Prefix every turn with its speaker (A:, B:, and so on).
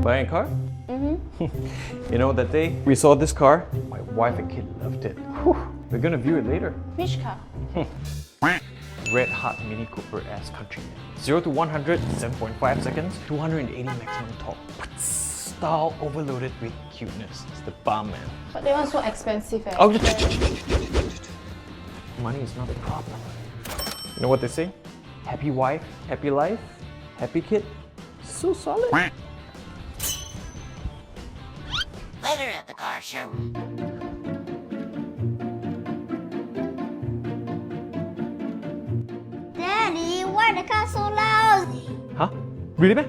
A: Buying a car? You know, that day we saw this car, my wife and kid loved it. Whew. We're gonna view it later.
B: Which car?
A: Red Hot Mini Cooper S Countryman. 0 to 100, 7.5 seconds, 280 maximum torque. Style overloaded with cuteness. It's the bomb, man.
B: But they are so expensive.
A: Oh, money is not a problem. You know what they say? Happy wife, happy life, happy kid. So solid.
C: Later at the car show.
D: Daddy, why the car so loud?
A: Huh? Really, man?